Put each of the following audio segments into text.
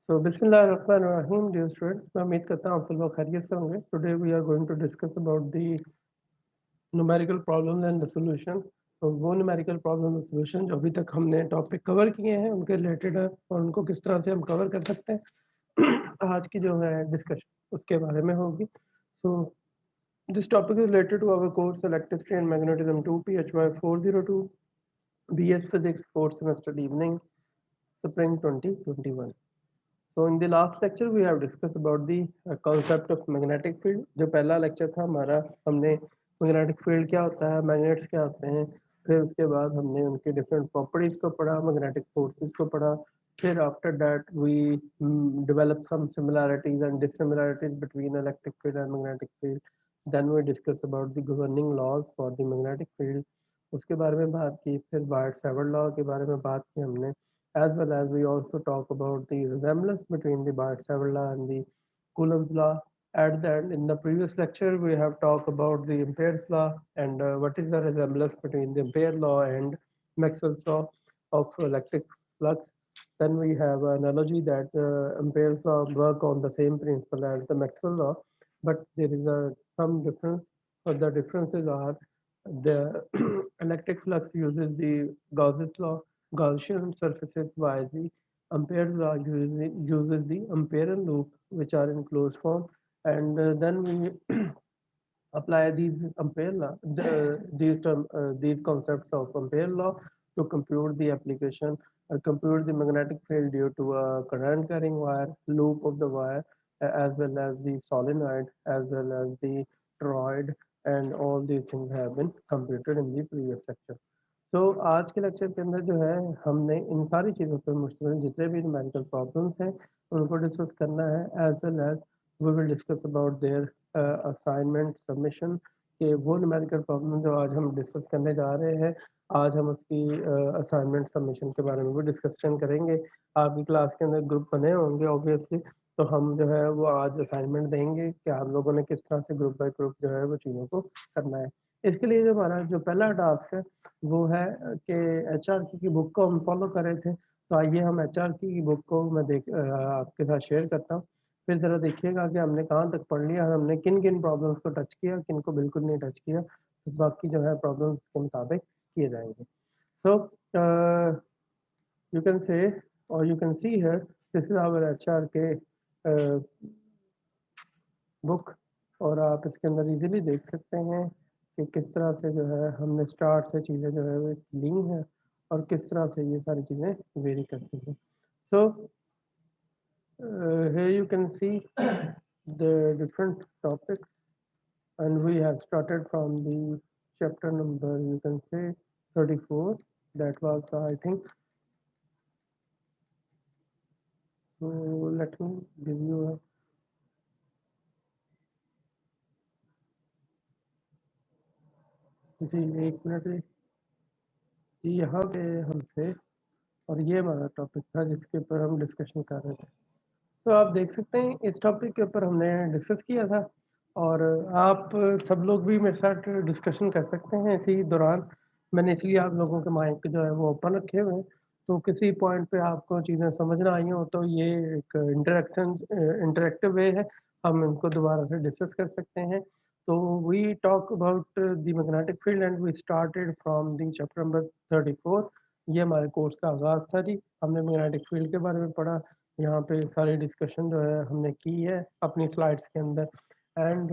So Bismillahirrahmanirrahim, dear students. मैं उम्मीद करता हूँ आप सब लोग खैरियत से होंगे. Today we are going to discuss about the numerical problems and the solution. तो वो numerical problem and solution जो अभी तक हमने टॉपिक कवर किए हैं उनके रिलेटेड है और उनको किस तरह से हम कवर कर सकते हैं आज की जो है डिस्कशन उसके बारे में होगी. So this topic is related to our course Electricity and Magnetism 2 PHY 402 BS Physics 4th semester evening spring 2021. So in the last lecture we have discussed about the concept of magnetic field. जो पहला lecture था हमारा हमने magnetic field क्या होता है, magnets क्या होते हैं, फिर उसके बाद हमने उनके डिफरेंट प्रॉपर्टीज को पढ़ा, मैग्नेटिक फोर्सेस को पढ़ा. फिर after that we develop some similarities and dissimilarities between electric field and magnetic field. Then we discuss about the governing laws for the magnetic field. उसके बारे में बात की. फिर बायट-सावर्ट लॉ के बारे में बात की हमने. As well as we also talk about the resemblance between the Biot-Savart law and the Coulomb's law. At the end, in the previous lecture, we have talked about the Ampere's law and what is the resemblance between the Ampere law and Maxwell's law of electric flux. Then we have an analogy that Ampere's law work on the same principle as the Maxwell law, but there is some difference. But the differences are the electric flux uses the Gauss's law, Gaussian surfaces, while the Ampere's law uses the Amperean loop, which are in closed form. And then we apply these concepts of Ampere law to compute the application, compute the magnetic field due to a current carrying wire, loop of the wire, as well as the solenoid, as well as the toroid, and all these things have been computed in the previous lecture. तो आज के lecture के अंदर जो है हमने इन सारी चीज़ों पर मुश्तमिल जितने भी न्यूमेरिकल प्रॉब्लम्स हैं उनको डिस्कस करना है. As well as we will discuss about their assignment submission के वो न्यूमेरिकल प्रॉब्लम जो आज हम डिस्कस करने जा रहे हैं. आज हम उसकी असाइनमेंट सबमिशन के बारे में भी डिस्कशन करेंगे. आपकी क्लास के अंदर ग्रुप बने होंगे ऑब्वियसली, तो हम जो है वो आज असाइनमेंट देंगे कि आप लोगों ने किस तरह से ग्रुप बाय ग्रुप जो है वो चीज़ों को करना है. इसके लिए जो हमारा जो पहला टास्क है वो है कि एचआरकी की बुक को हम फॉलो कर रहे थे. तो आइए हम एचआरकी की बुक को मैं आपके साथ शेयर करता हूँ. फिर ज़रा देखिएगा कि हमने कहाँ तक पढ़ लिया, हमने किन किन प्रॉब्लम्स को टच किया, किन को बिल्कुल नहीं टच किया. तो बाकी जो है प्रॉब्लम्स के मुताबिक किए जाएंगे. सो यू कैन से और you can see here this is our HR के बुक, और आप इसके अंदर इजीली देख सकते हैं कि किस तरह से जो है हमने स्टार्ट से चीज़ें जो है वो ली हैं और किस तरह से ये सारी चीज़ें वेरी करती हैं. सो here you can see the different topics, and we have started from the chapter number, you can say, 34. That was I think. So let me give you a जी एक मिनट. जी यहाँ पे हम थे और ये हमारा टॉपिक था जिसके ऊपर हम डिस्कशन कर रहे थे. तो आप देख सकते हैं इस टॉपिक के ऊपर हमने डिस्कस किया था और आप सब लोग भी मेरे साथ डिस्कशन कर सकते हैं इसी दौरान. मैंने इसलिए आप लोगों के माइक जो है वो ओपन रखे हुए हैं, तो किसी पॉइंट पे आपको चीज़ें समझ ना आई हो तो ये एक इंटरेक्टिव वे है, हम इनको दोबारा से डिस्कस कर सकते हैं. तो we talk about the magnetic field and we started from the chapter number 34. ये हमारे कोर्स का आगाज़ था जी. हमने मैग्नेटिक फील्ड के बारे में पढ़ा. यहाँ पे सारी डिस्कशन जो है हमने की है अपनी स्लाइड्स के अंदर. And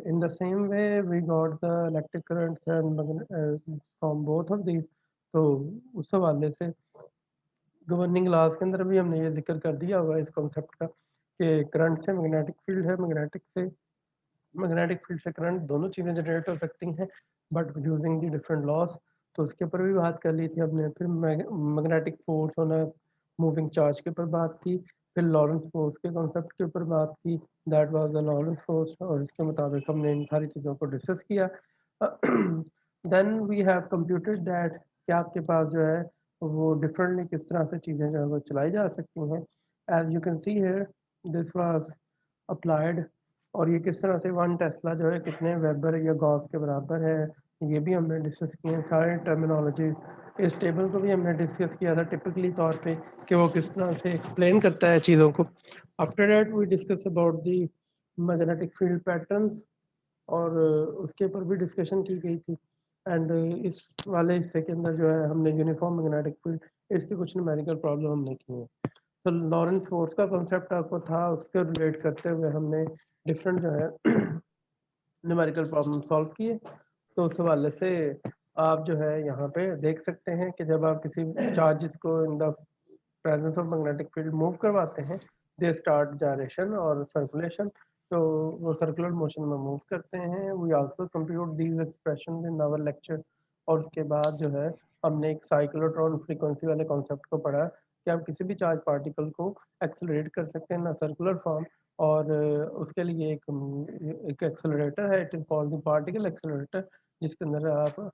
in the same way we got the electric currents and from both of these. तो उस हवाले से गवर्निंग लॉज के अंदर भी हमने ये जिक्र कर दिया हुआ है इस कॉन्सेप्ट का कि करंट से मैग्नेटिक फील्ड है, मैग्नेटिक फील्ड से करंट, दोनों चीज़ें जनरेट हो सकती हैं but using the different laws. तो उसके ऊपर भी बात कर ली थी हमने. फिर मैग्नेटिक फोर्स होना, मूविंग चार्ज के ऊपर बात की. फिर लॉरेंस फोर्स के कॉन्सेप्ट के ऊपर बात की, that was the Lawrence force, और इसके मुताबिक हमने इन सारी चीज़ों को डिस्कस किया. Then we have computed that कि आपके पास जो है वो डिफरेंटली किस तरह से चीज़ें जो है वो चलाई जा सकती हैं. As you can see here this was applied, और ये किस तरह से 1 टेस्ला जो है कितने वेबर या गॉस के बराबर है ये भी हमने डिस्कस किए. सारे टर्मिनोलॉजी इस टेबल को भी हमने डिस्कस किया था टिपिकली तौर पे कि वो किस तरह से एक्सप्लेन करता है चीज़ों को। After that we discuss about the magnetic field patterns और उसके ऊपर भी डिस्कशन की गई थी। एंड इस वाले हिस्से के अंदर जो है हमने यूनिफॉर्म मैग्नेटिक फील्ड इसके कुछ न्यूमेरिकल प्रॉब्लम हमने की हैं। तो लॉरेंस फोर्स का कॉन्सेप्ट आपको था, उसके रिलेट करते हुए हमने डिफरेंट जो है न्यूमेरिकल प्रॉब्लम सॉल्व किए। तो उस हवाले से आप जो है यहाँ पे देख सकते हैं कि जब आप किसी चार्जेस को in the presence of magnetic field move करवाते हैं, दे स्टार्ट जायरेशन और सर्कुलेशन, तो वो सर्कुलर मोशन में मूव करते हैं। We also compute these expression in our lecture. और उसके बाद जो है हमने एक साइक्लोट्रॉन फ्रीक्वेंसी वाले कॉन्सेप्ट को पढ़ा कि आप किसी भी चार्ज पार्टिकल को एक्सेलरेट कर सकते हैं ना सर्कुलर फॉर्म, और उसके लिए एक एक्सेलरेटर है, it is called the particle accelerator, जिसके अंदर आप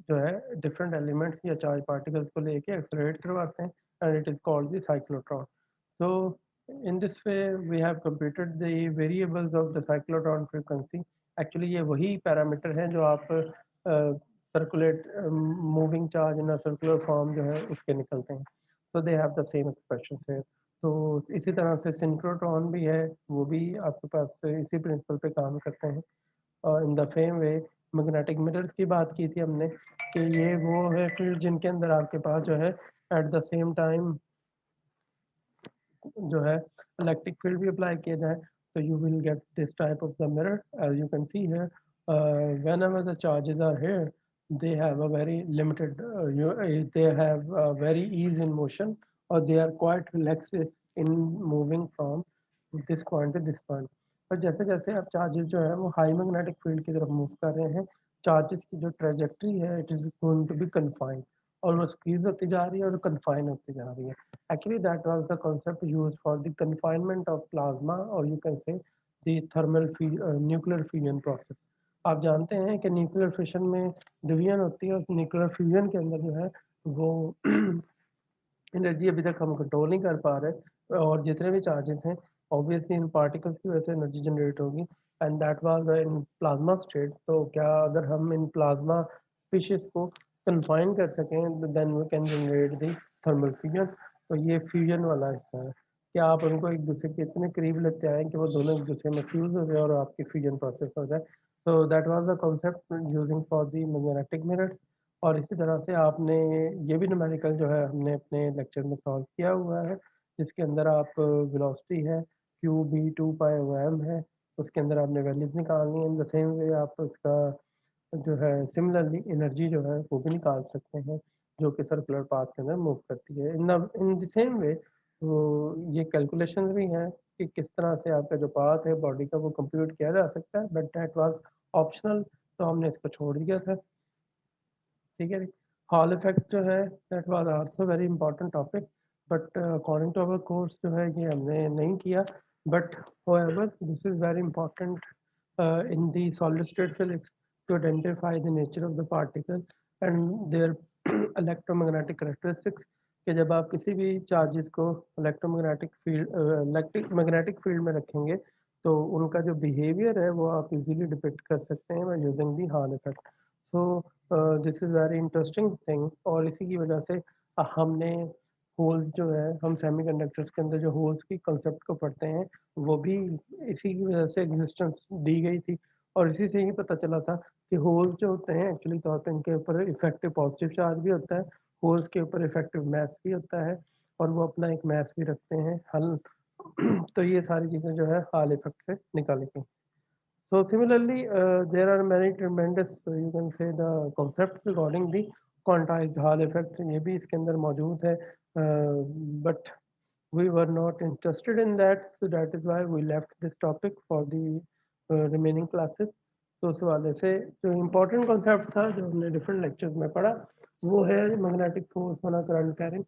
जो है डिफरेंट एलिमेंट्स या चार्ज पार्टिकल्स को लेके एक्सेलरेट करवाते हैं, and it is called the cyclotron. So in this way we have computed the variables of the cyclotron frequency. Actually ये वही पैरामीटर है जो आप circulate moving charge in circular form जो है उसके निकलते हैं। So they have the same expressions here. तो इसी तरह से सिंक्रोट्रॉन भी है, वो भी आपके पास इसी प्रिंसिपल पे काम करते हैं। और इन the same way magnetic mirrors की बात की थी हमने कि ये वो है फील्ड जिनके अंदर आपके पास जो है एट द सेम टाइम जो है इलेक्ट्रिक फील्ड भी अप्लाई किया जाए, तो you will get this type of the mirror as you can see here. whenever the charges are here, they have a very limited they have a very ease in motion, or they are quite relaxed in moving from this point to this point. पर जैसे जैसे आप charges जो है वो high magnetic field की तरफ move कर रहे हैं, चार्जेस की जो ट्रेजेक्ट्री है it is going to be confined, और वो स्क्वीज होती जा रही है और कन्फाइन होती जा रही है। Actually, that was the concept used for the confinement of plasma, or you can say the nuclear fusion process. आप जानते हैं कि न्यूक्लियर फिशन में डिवीजन होती है, और न्यूक्लियर फ्यूजन के अंदर जो है वो एनर्जी अभी तक हम कंट्रोल नहीं कर पा रहे, और जितने भी चार्जेस हैं ऑब्वियसली इन पार्टिकल्स की वजह से एनर्जी जनरेट होगी, and that was in plasma state. तो क्या अगर हम इन प्लाज्मा स्पीशीज को कन्फाइन कर सकें then we can generate the thermal fusion. तो ये फ्यूजन वाला हिस्सा है कि आप उनको एक दूसरे के इतने करीब लेते आए कि वो दोनों एक दूसरे में फ्यूज हो जाए और आपकी फ्यूजन प्रोसेस हो जाए। तो that was the concept using for the magnetic mirror. और इसी तरह से आपने ये भी न्यूमेरिकल जो है हमने अपने लेक्चर में सॉल्व किया हुआ है, जिसके अंदर आप वेलोसिटी है क्यू बी 2 पाई है, उसके अंदर आपने वैल्यूज निकालनी है। इन द सेम वे आप उसका जो है सिमिलरली एनर्जी जो है वो भी निकाल सकते हैं, जो कि सर्कुलर पाथ के अंदर मूव करती है। इन द सेम वे वो ये कैलकुलेशन भी हैं कि किस तरह से आपका जो पाथ है बॉडी का वो कंप्यूट किया जा सकता है, बट दैट वाज ऑप्शनल, तो हमने इसको छोड़ दिया था। ठीक है, हॉल इफेक्ट जो है that was also very important topic, but according to our course जो है ये हमने नहीं किया। But however this is very important in the solid state physics to identify the nature of the particle and their electromagnetic characteristics, कि जब आप किसी भी चार्जेस को electromagnetic field electric magnetic field में रखेंगे तो उनका जो बिहेवियर है वो आप इजीली डिपिक्ट कर सकते हैं by using the hall effect. So this is very interesting thing, और इसी की वजह से हमने होल्स जो है हम सेमीकंडक्टर्स के अंदर जो होल्स की कंसेप्ट को पढ़ते हैं वो भी इसी की वजह से एग्जिस्टेंस दी गई थी। और इसी से ही पता चला था कि होल्स जो होते हैं एक्चुअली तौर पे इनके ऊपर इफेक्टिव पॉजिटिव चार्ज भी होता है, होल्स के ऊपर इफेक्टिव मैस भी होता है, और वो अपना एक मैस भी रखते हैं हल। तो ये सारी चीज़ें जो है हॉल इफेक्ट से निकाली गई। So similarly, there are many tremendous, you can say the concepts regarding the quantized Hall effect, ये भी इसके अंदर मौजूद है, but we were not interested in that, so that is why we left this topic for the remaining classes. तो उस वाले से जो इम्पोर्टेंट कॉन्सेप्ट था जो हमने डिफरेंट लेक्चर्स में पढ़ा वो है मैग्नेटिक फोर्स होना करंट कैरिंग।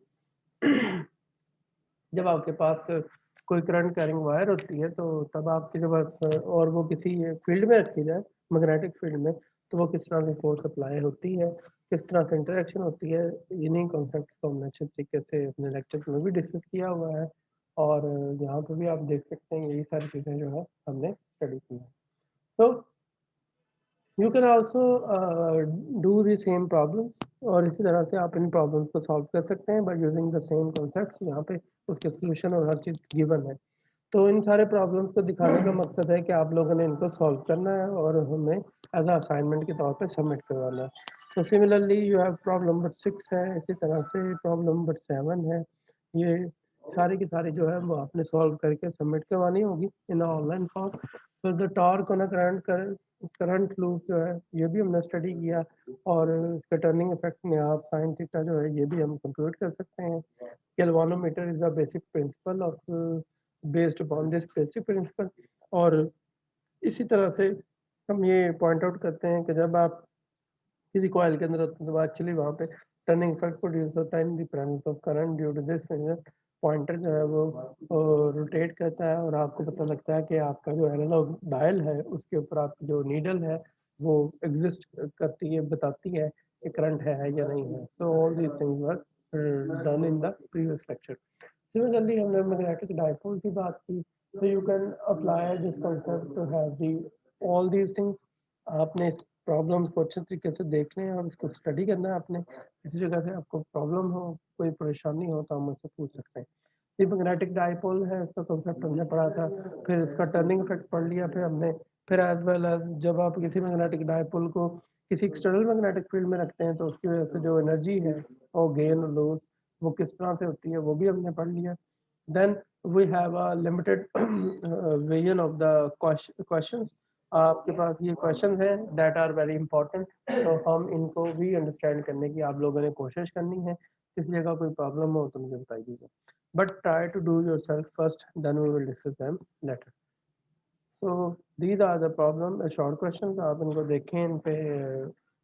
जब आपके पास कोई करंट कैरिंग वायर होती है तो तब आपके जो पास और वो किसी फील्ड में रखी जाए मैग्नेटिक फील्ड में, तो वो किस तरह से फोर्स अप्लाई होती है, किस तरह से इंटरेक्शन होती है, इन्हीं कॉन्सेप्ट को हमने अच्छे तरीके से अपने लेक्चर में भी डिस्कस किया हुआ है। और यहाँ पर भी आप देख सकते हैं यही सारी चीज़ें जो है हमने स्टडी की है। तो you can also do the same problems, और इसी तरह से आप इन प्रॉब्लम्स को सॉल्व कर सकते हैं by using the same concept. यहाँ पे उसके सोल्यूशन और हर चीज़ गिवन है। तो इन सारे प्रॉब्लम्स को दिखाने का मकसद है कि आप लोगों ने इनको सॉल्व करना है और हमें एज अ असाइनमेंट के तौर पे सबमिट करवाना है। तो similarly you have problem number 6 है, इसी तरह से प्रॉब्लम नंबर 7 है। ये सारी की सारी जो है वो आपने सॉल्व करके सबमिट करवानी होगी इन ऑनलाइन फॉर्म। तो the torque on a current loop जो है ये भी हमने स्टडी किया, और इसका टर्निंग इफेक्ट में आप साइन थीटा जो है ये भी हम कंप्यूट कर सकते हैं। Galvanometer is the basic principle of based upon this basic principle. और इसी तरह से हम ये पॉइंट आउट करते हैं कि जब आप किसी कॉइल के अंदर होते हैं तो एक्चुअली वहाँ पे टर्निंग इफेक्ट प्रोड्यूस होता है in the presence of current due to this. Pointer जो है वो रोटेट करता है और आपको पता लगता है कि आपका जो एनालॉग डायल है उसके ऊपर आपकी जो नीडल है वो एग्जिस्ट करती है, बताती है कि करंट है या नहीं है। So all these things were done in the previous lecture. Similarly हमने मैग्नेटिक डाइपोल की बात की। तो you can apply this concept to have the all these things. आपने इस प्रॉब्लम्स को अच्छे तरीके से देखना है और इसको स्टडी करना है। आपने किसी जगह से आपको प्रॉब्लम हो, कोई परेशानी हो तो आप मुझसे पूछ सकते हैं। ये मैग्नेटिक डाइपोल है, इसका कॉन्सेप्ट हमने पढ़ा था, फिर इसका टर्निंग इफेक्ट पढ़ लिया, फिर हमने फिर एज वेल एज जब आप किसी मैग्नेटिक डाइपोल को किसी एक्सटर्नल मैग्नेटिक फील्ड में रखते हैं तो उसकी वजह से जो एनर्जी है और गेन और लॉस वो किस तरह से होती है वो भी हमने पढ़ लिया। Then we have a limited vision of the questions. आपके पास ये क्वेश्चन है दैट आर वेरी इंपॉर्टेंट, तो हम इनको भी अंडरस्टैंड करने की आप लोगों ने कोशिश करनी है। किसी जगह कोई प्रॉब्लम हो तो मुझे बताइएगा, but try to do yourself first, then we will discuss them later. So these are the problem short question, आप इनको देखें, इन पे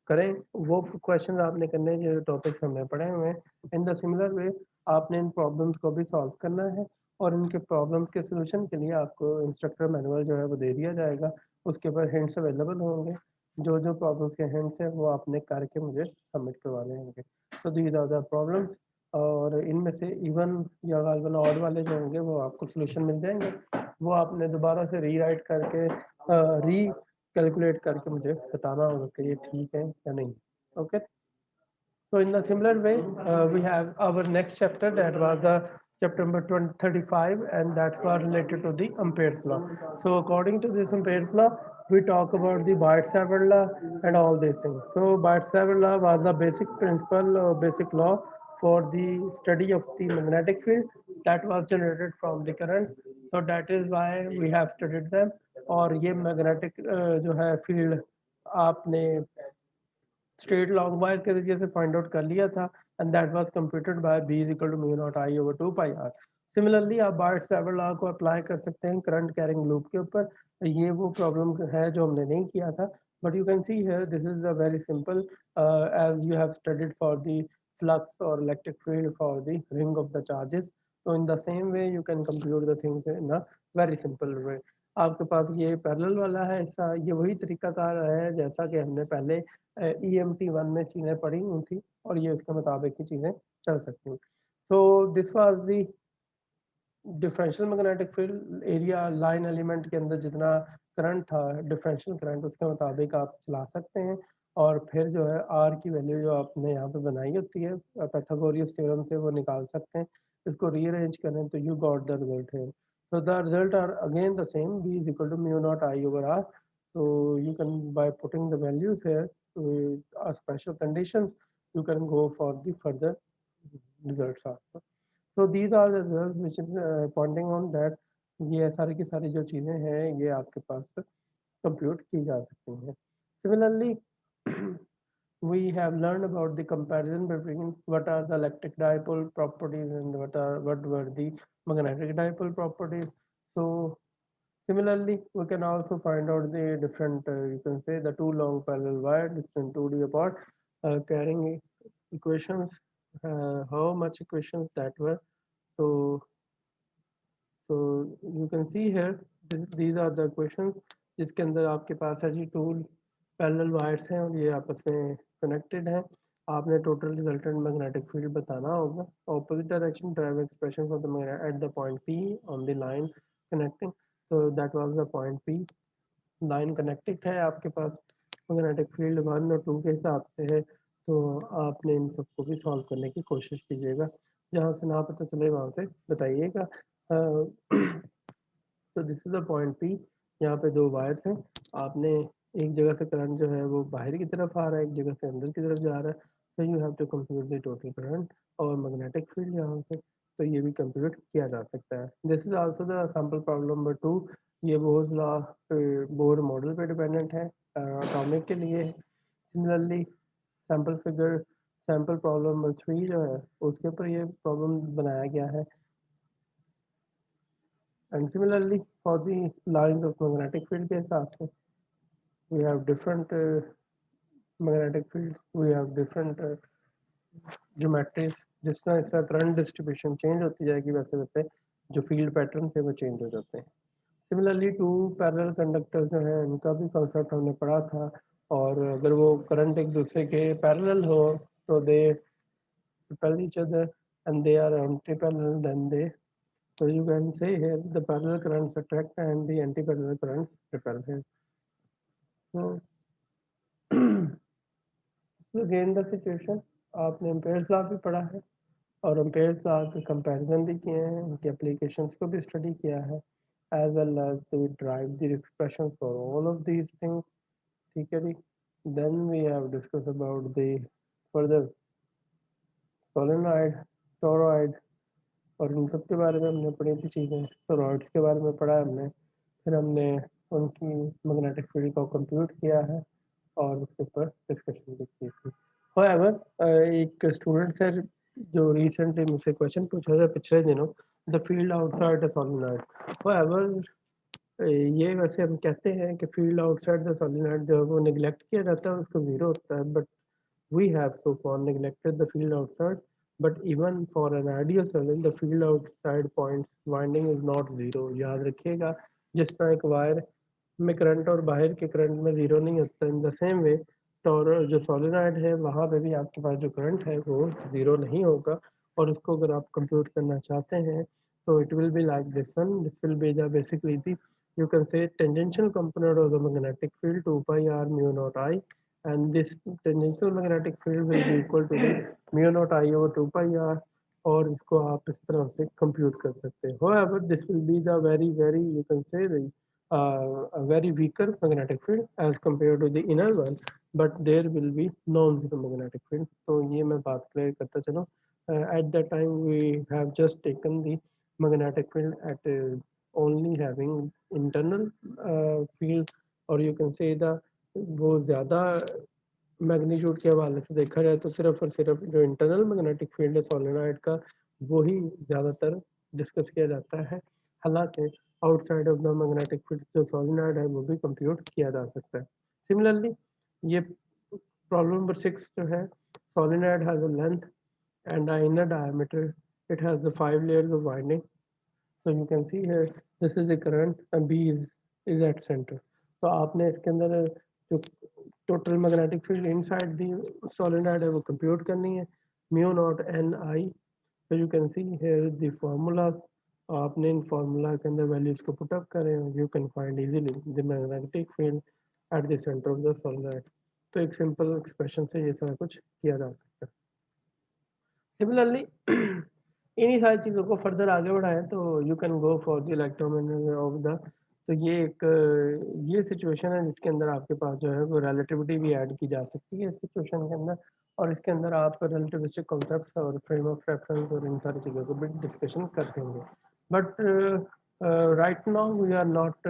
करें वो क्वेश्चन आपने करने हैं जो टॉपिक्स हमने पढ़े हुए हैं। इन द सिमिलर वे आपने इन प्रॉब्लम्स को भी सॉल्व करना है, और इनके प्रॉब्लम्स के सोल्यूशन के लिए आपको इंस्ट्रक्टर मैनुअल जो है वो दे दिया जाएगा, उसके ऊपर हिंट्स अवेलेबल होंगे। जो जो प्रॉब्लम्स के हिंट्स हैं वो आपने करके मुझे सबमिट करवाने होंगे। तो दीज आर द प्रॉब्लम्स, और इनमें से इवन या गालिबन ऑड वाले जो होंगे वो आपको सोल्यूशन मिल जाएंगे, वो आपने दोबारा से रीराइट करके री कैलकुलेट करके मुझे बताना होगा कि ये ठीक है या नहीं। Okay, so in the similar way we have our next chapter, that was the chapter number 35, and that was related to the Ampere's law. So according to this Ampere's law we talk about the Biot-Savart law and all these things. So Biot-Savart law was the basic principle or basic law for the study of the magnetic field that was generated from the current. So that is why we have studied them। और ये magnetic जो है field आपने straight long wire के जरिए से find out कर लिया था, and that was computed by b is equal to mu not I over 2 pi r. Similarly आप बार्ट-सावर्ट लॉ को अप्लाई कर सकते हैं करंट कैरिंग लूप के ऊपर। ये वो प्रॉब्लम है जो हमने नहीं किया था, but you can see here this is a very simple as you have studied for the flux और electric field for the ring of the charges. तो in the same way you can compute the things in a very simple way. आपके पास ये parallel वाला है हिस्सा, ये वही तरीकाकार है जैसा कि हमने पहले EMT 1 में चीज़ें पढ़ी हुई थी, और ये उसके मुताबिक ही चीज़ें चल सकती हैं। So this was the differential magnetic field area. Line element के अंदर जितना करंट था डिफरेंशियल करंट उसके मुताबिक आप चला सकते हैं, और फिर जो है आर की वैल्यू जो आपने यहाँ पे बनाई होती है पाइथागोरस थ्योरम से वो निकाल सकते हैं। इसको रीअरेंज करें तो यू गॉट द रिजल्ट है। So the result are again the same, b is equal to mu naught I over r. So you can, by putting the values here with special conditions, you can go for the further results also. So these are the results which is pointing on that ये सारी की सारी जो चीज़ें हैं ये आपके पास compute की जा सकती हैं। Similarly, we have learned about the comparison between what are the electric dipole properties and what were the magnetic dipole properties. So similarly, we can also find out the different, you can say the two long parallel wire distant 2D apart, carrying equations, how much equations that were. So, you can see here, these are the equations जिसके अंदर आपके पास है जी to parallel wires हैं और ये आपस में connected हैं। आपने टोटल रिजल्टेंट मैग्नेटिक फील्ड बताना होगा। Opposite direction drive expression for the at the point P on the line connecting. So that was the point P, line connected है आपके पास। मैग्नेटिक फील्ड 1 और 2 के हिसाब से है, तो आपने इन सबको भी सॉल्व करने की कोशिश कीजिएगा। जहाँ से ना पता चले वहाँ से बताइएगा। तो this is the point P. यहाँ पे 2 वायर्स हैं। आपने एक जगह से करंट जो है वो बाहर की तरफ आ रहा है, एक जगह से अंदर की तरफ जा रहा है। तो you have to compute the total current और मैग्नेटिक फील्ड यहाँ से, तो ये भी कंप्यूट किया जा सकता है। This is also the sample problem number 2। ये बोह्स लॉ बोर मॉडल पे डिपेंडेंट है, एटॉमिक के लिए। सिमिलरली सैंपल प्रॉब्लम नंबर 3 जो है उसके ऊपर ये प्रॉब्लम बनाया गया है। And similarly, for the lines of magnetic field के हिसाब से, we have different magnetic fields, we have different geometries। जिस तरह इसका करंट डिस्ट्रीब्यूशन चेंज होती जाएगी वैसे वैसे जो फील्ड पैटर्न है वो चेंज हो जाते हैं। सिमिलरली 2 पैरेलल कंडक्टर्स जो हैं उनका भी कॉन्सेप्ट हमने पढ़ा था, और अगर वो करंट एक दूसरे के पैरेलल हो तो दे repel each other, and they are anti-parallel, then they, so you can say here the parallel currents attract and the anti-parallel currents repel here. So, so again the situation, आपने Ampere's law भी पढ़ा है और Ampere's law के comparison भी किए हैं, उनके एप्लीकेशंस को भी स्टडी किया है, as well as to derive the expression for all of these things. ठीक है जी। Then we have discussed about the further solenoid, toroid, और इन सब के बारे में हमने पढ़ी थी चीज़ें। टोरॉइड्स के बारे में पढ़ा है हमने, फिर हमने उनकी मैग्नेटिक फील्ड को कंप्यूट किया है और उसके ऊपर डिस्कशन भी की थी। However, एक स्टूडेंट है जो रिसेंटली मुझसे क्वेश्चन पूछा था पिछले दिनों, the field outside the solenoid. However, ये वैसे हम कहते हैं कि फील्ड आउटसाइड द सोलेनॉइड जो है वो निगलेक्ट किया जाता है, उसको जीरो होता है, but we have so far neglected the field outside, but even for an ideal cell the field outside points winding is not zero। याद रखिएगा, जिस तरह एक वायर में करंट और बाहर के करंट में जीरो नहीं होता, इन द सेम वे टॉर जो सोलेनॉइड है वहाँ पे भी आपके पास जो करंट है वो जीरो नहीं होगा। और उसको अगर आप कंप्यूट करना चाहते हैं तो it will be like this one, this will be the basically the you can say tangential component of the magnetic field 2 pi r mu naught I, and this tangential magnetic field will be equal to the mu naught I over 2 pi r, और इसको आप इस तरह से compute कर सकते हैं। However, this will be the very you can say the a very weaker magnetic field as compared to the inner one, but there will be non-zero magnetic field। तो ये मैं बात क्लियर करता चलूँ। At that time we have just taken the magnetic field at only having internal field, और you can say the वो ज़्यादा magnitude के हवाले से देखा जाए तो सिर्फ और सिर्फ जो इंटरनल मैग्नेटिक फील्ड है सोलेनॉइड का वो ही ज़्यादातर डिस्कस किया जाता है। हालांकि outside of the magnetic field जो सोलेनॉइड है वो भी कंप्यूट किया जा सकता है। सिमिलरली ये प्रॉब्लम नंबर 6 जो है, solenoid has a length and a inner diameter, it has the 5 layers of winding। So you can see here this is the current and B is at center। तो आपने इसके अंदर जो total magnetic field inside the solenoid है वो compute करनी है, mu not an आई। तो you can see here the formulas, आपने इन फार्मूला के अंदर वैल्यूज को पुट अप करें, you can find easily the magnetic field at the centre of the solenoid. तो एक सिंपल एक्सप्रेशन से ये सारा कुछ किया जा सकता है। सिमिलरली इन्हीं सारी चीज़ों को फर्दर आगे बढ़ाएं तो you can go for the electromagnetism of the, तो ये एक ये सिचुएशन है जिसके अंदर आपके पास जो है वो रिलेटिविटी भी ऐड की जा सकती है इस सिचुएशन के अंदर, और इसके अंदर आप रिलेटिविस्टिक कॉन्सेप्ट्स और फ्रेम ऑफ रेफरेंस और इन सारी चीज़ों को भी डिस्कशन करते होंगे। But right now we are not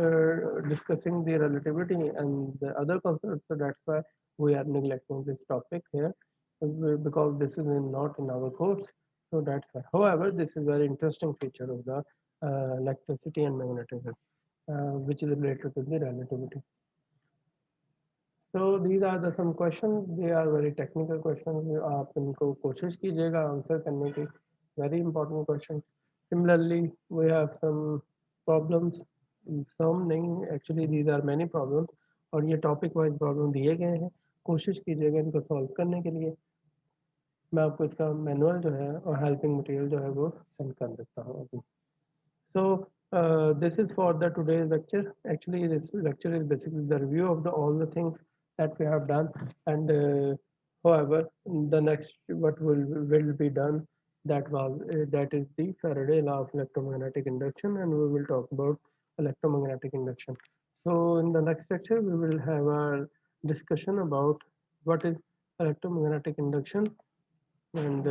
discussing the relativity and the other concepts, so that's why we are neglecting this topic here because this is not in our course, so that's why। However, this is very interesting feature of the electricity and magnetism, which is related to the relativity। So these are the some questions, they are very technical questions, आप इनको कोशिश कीजिएगा answer करने की, very important questions। Similarly, we have some problems, some नहीं, actually these are many problems, और ये topic wise problem दिए गए हैं, कोशिश कीजिएगा इनको सॉल्व करने के लिए। मैं आपको इसका मैनुअल जो है और हेल्पिंग मटेरियल जो है वो सेंड कर देता हूँ अभी। So this is for the today's lecture। Actually, this lecture is basically the review of the all the things that we have done, and however, the next what will be done, that is the Faraday law of electromagnetic induction, and we will talk about electromagnetic induction. So in the next lecture, we will have a discussion about what is electromagnetic induction, and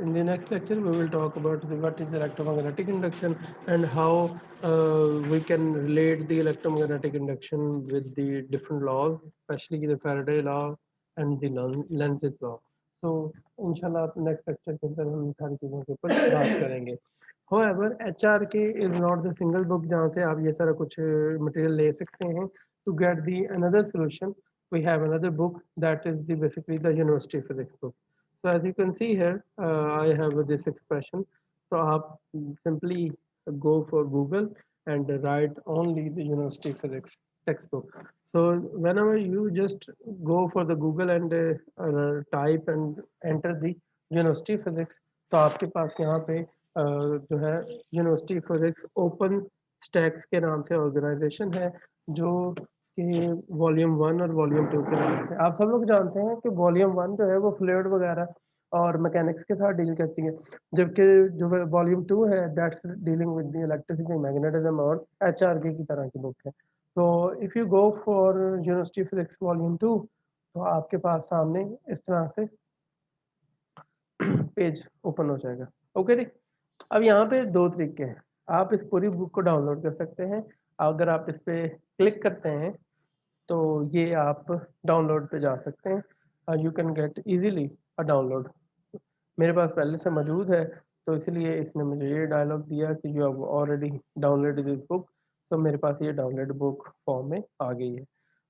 in the next lecture, we will talk about what is electromagnetic induction and how we can relate the electromagnetic induction with the different laws, especially the Faraday law and the Lenz's law. So, इंशाल्लाह आप next lecture के अंदर हम इन सारी चीज़ों के ऊपर बात करेंगे. However, HRK is not the single book जहाँ से आप ये सारा कुछ material ले सकते हैं. To get the another solution, we have another book that is the basically the university physics book. So as you can see here, I have this expression. So आप simply go for Google and write only the university physics textbook. So whenever you just go for the Google and type and enter the university physics, तो आपके पास यहाँ पे जो है university physics open stacks के नाम से ऑर्गेनाइजेशन है, जो कि वॉल्यूम 1 और वॉल्यूम 2 के नाम से आप सब लोग जानते हैं कि वॉल्यूम 1 जो है वो फ्लूइड वगैरह और मैकेनिक्स के साथ डील करती है, जबकि जो वॉल्यूम 2 है that's dealing with the electricity magnetism और एचआरके की तरह की बुक है. तो if you go for university physics volume 2, तो आपके पास सामने इस तरह से पेज ओपन हो जाएगा. ओके जी. अब यहाँ पे दो तरीके हैं, आप इस पूरी बुक को डाउनलोड कर सकते हैं. अगर आप इस पे क्लिक करते हैं तो ये आप डाउनलोड पे जा सकते हैं. You can get easily a download. मेरे पास पहले से मौजूद है, तो इसलिए इसने मुझे ये डायलॉग दिया कि you have already downloaded this book. तो मेरे पास ये डाउनलोड बुक फॉर्म में आ गई है.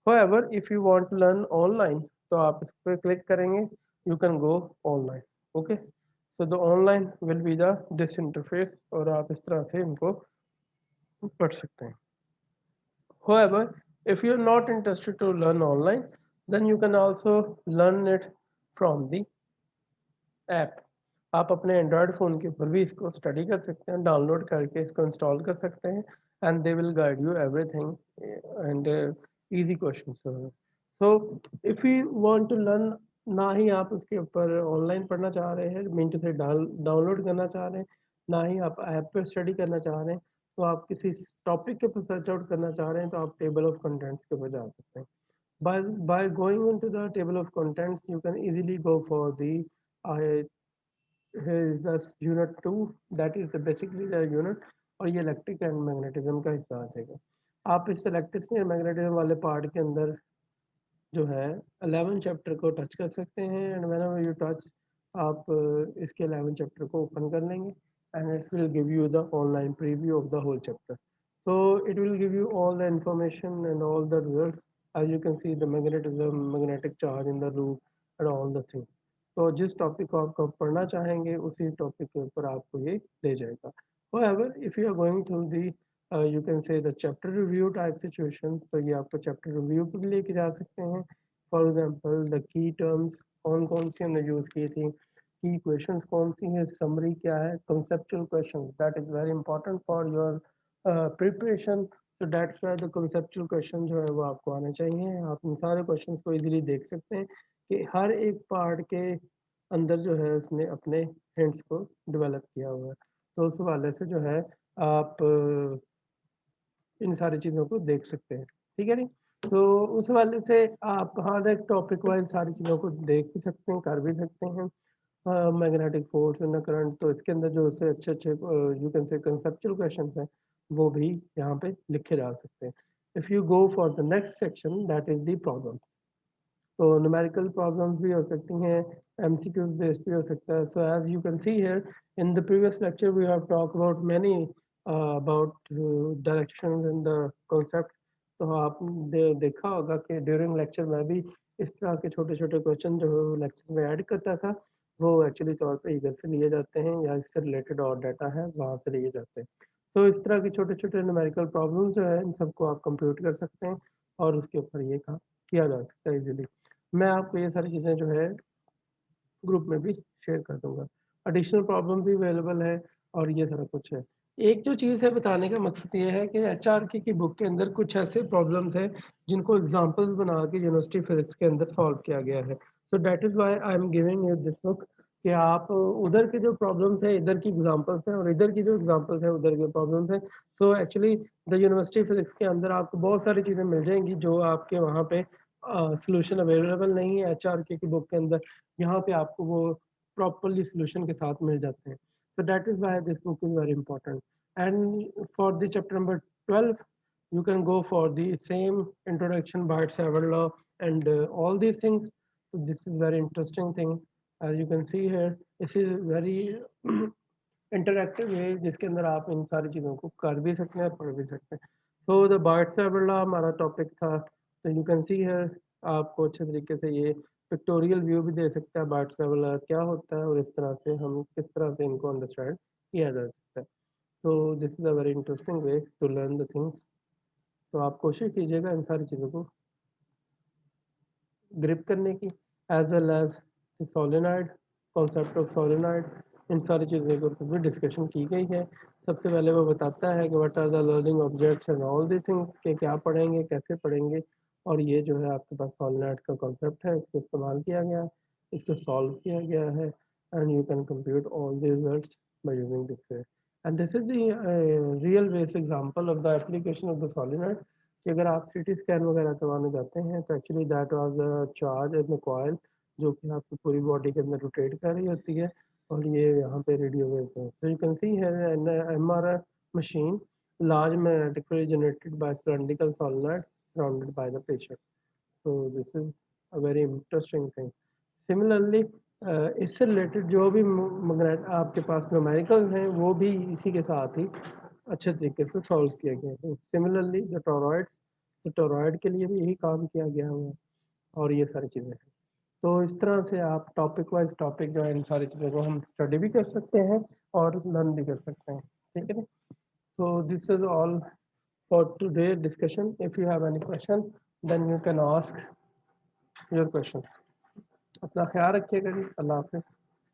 However, if you want to learn online, तो आप इस पर क्लिक करेंगे, you can go online. Okay, so the online will be the this interface और आप इस तरह से इनको पढ़ सकते हैं. However, if you're not interested to learn online, then you can also learn it from the app. आप अपने एंड्रॉयड फ़ोन के ऊपर भी इसको स्टडी कर सकते हैं, डाउनलोड करके इसको इंस्टॉल कर सकते हैं, and they will guide you everything and easy questions. So if you want to learn, ना ही आप उसके ऊपर ऑनलाइन पढ़ना चाह रहे हैं, मीन टू से डाउनलोड करना चाह रहे हैं, ना ही आप ऐप पे स्टडी करना चाह रहे हैं, तो आप किसी टॉपिक के ऊपर सर्च आउट करना चाह रहे हैं, तो आप टेबल ऑफ कंटेंट्स के ऊपर जा सकते हैं. By going into the table of contents, you can easily go for the uh, here is the unit 2, that is the basically the unit, और ये इलेक्ट्रिक एंड मैग्नेटिज्म का हिस्सा आ जाएगा. आप इस इलेक्ट्रिक एंड मैग्नेटिज्म वाले पार्ट के अंदर जो है 11 चैप्टर को टच कर सकते हैं, एंड व्हेनेवर यू टच आप इसके 11 चैप्टर को ओपन कर लेंगे, and it will give you the online preview of the whole chapter. So it will give you all the information and all the results. As you can see, the magnetism, magnetic charge in the loop, and all the things. तो जिस topic को आप पढ़ना चाहेंगे उसी topic के ऊपर आपको ये ले जाएगा. However, if you are going through the you can say the chapter review type situation, तो ये आपको chapter review पे भी लेके जा सकते हैं. For example, the key terms कौन कौन सी हमने यूज़ की थी, की क्वेश्चंस कौन सी है, समरी क्या है, conceptual questions that is very important for your preparation. तो that's why the conceptual question जो है वो आपको आने चाहिए. आप इन सारे क्वेश्चन को इजीली देख सकते हैं कि हर एक पार्ट के अंदर जो है उसने अपने हिंट्स को डेवलप किया हुआ है. तो उस हवाले से जो है आप इन सारी चीज़ों को देख सकते हैं. ठीक है नहीं. तो उस हवाले से आप हर एक टॉपिक वाइज सारी चीज़ों को देख भी सकते हैं, कर भी सकते हैं. मैग्नेटिक फोर्स एंड करंट, तो इसके अंदर जो से अच्छे अच्छे यू कैन से कंसेप्चुअल क्वेश्चन हैं वो भी यहाँ पे लिखे जा सकते हैं. If you go for the next section, that is the problem. तो न्यूमेरिकल प्रॉब्लम्स भी हो सकती हैं, एमसीक्यूज बेस्ड भी हो सकता है. So as you can see here in the previous lecture we have talk about many about directions and the concept. तो आपने देखा होगा कि ड्यूरिंग लेक्चर में भी इस तरह के छोटे छोटे क्वेश्चन जो लेक्चर में ऐड करता था, वो एक्चुअली तौर पे इधर से लिए जाते हैं या इससे रिलेटेड और डाटा है वहाँ से लिए जाते हैं. तो इस तरह के छोटे छोटे न्यूमेरिकल प्रॉब्लम्स जो है इन सबको आप कंप्यूट कर सकते हैं और उसके ऊपर ये काम किया जा सकता है इजीली. मैं आपको ये सारी चीज़ें जो है ग्रुप में भी शेयर कर दूंगा. एडिशनल प्रॉब्लम भी अवेलेबल है और ये सारा कुछ है. एक जो चीज़ है बताने का मकसद ये है कि एचआरके की बुक के अंदर कुछ ऐसे प्रॉब्लम्स हैं जिनको एग्जांपल्स बना के यूनिवर्सिटी फिजिक्स के अंदर सॉल्व किया गया है। So that is why I am giving you this book कि आप उधर के जो प्रॉब्लम्स हैं इधर की एग्जांपल्स हैं और इधर की जो एग्जांपल्स हैं उधर के प्रॉब्लम्स हैं। So actually the university physics के अंदर आपको बहुत सारी चीज़ें मिल जाएँगी जो आपके वहाँ पे सॉल्यूशन अवेलेबल नहीं है एचआरके की बुक के अंदर। यहाँ पे आपको वो प्रॉपर्ली सॉल्यूशन के साथ मिल जाते हैं। So that is why this book is very important. And for the chapter number 12, you can go for the same introduction, Bart-Savart law, and all these things. So this is very interesting thing. As you can see here, this is very interactive है जिसके अंदर आप इन सारी चीज़ों को कर भी सकते हैं पढ़ भी सकते हैं। सो द बार्ट-सावर्ट लॉ हमारा टॉपिक था। तो यू कैन सी हियर आपको अच्छे तरीके से ये पिक्टोरियल व्यू भी दे सकता है बार्ट-सावर्ट लॉ क्या होता है और इस तरह से हम किस तरह से इनको अंडरस्टैंड किया जा सकता है। तो this is a very interesting way to learn the things. तो आप कोशिश कीजिएगा इन सारी चीज़ों को ग्रिप करने की as well as solenoid, concept of solenoid, इन सारी चीज़ों के ऊपर भी डिस्कशन की गई है। सबसे पहले वो बताता है कि what are the learning objects and all the things के क्या पढ़ेंगे कैसे पढ़ेंगे। और ये जो है आपके पास सोलेनॉइड का कॉन्सेप्ट है इसको इस्तेमाल किया गया है, इसको सॉल्व किया गया है and you can compute all the results by using this way. And this is the real base example of the application of the solenoid कि अगर आप सीटी स्कैन वगैरह करवाने जाते हैं तो actually that was a charge in the coil जो कि आपकी पूरी बॉडी के अंदर रोटेट कर रही होती है और ये यहाँ पे रेडियो वेव्स हैं। So you can see here an MRI machine large magnetically generated by cylindrical solenoid surrounded by the patient. So this is a very interesting thing. Similarly, इससे रिलेटेड जो भी मैग्नेट आपके पास न्यूमेरिकल्स हैं वो भी इसी के साथ ही अच्छे तरीके से सॉल्व किया गया है। सिमिलरली द टोरॉइड, तो टोरॉइड के लिए भी यही काम किया गया हुआ है और ये सारी चीज़ें हैं। तो इस तरह से आप टॉपिक वाइज टॉपिक जो है इन सारी चीज़ों को हम स्टडी भी कर सकते हैं और लर्न भी कर सकते हैं। ठीक है ना? So this is all for today's discussion. If you have any question, then you can ask your questions. अपना ख्याल रखिएगा जी। अल्लाह हाफिज़।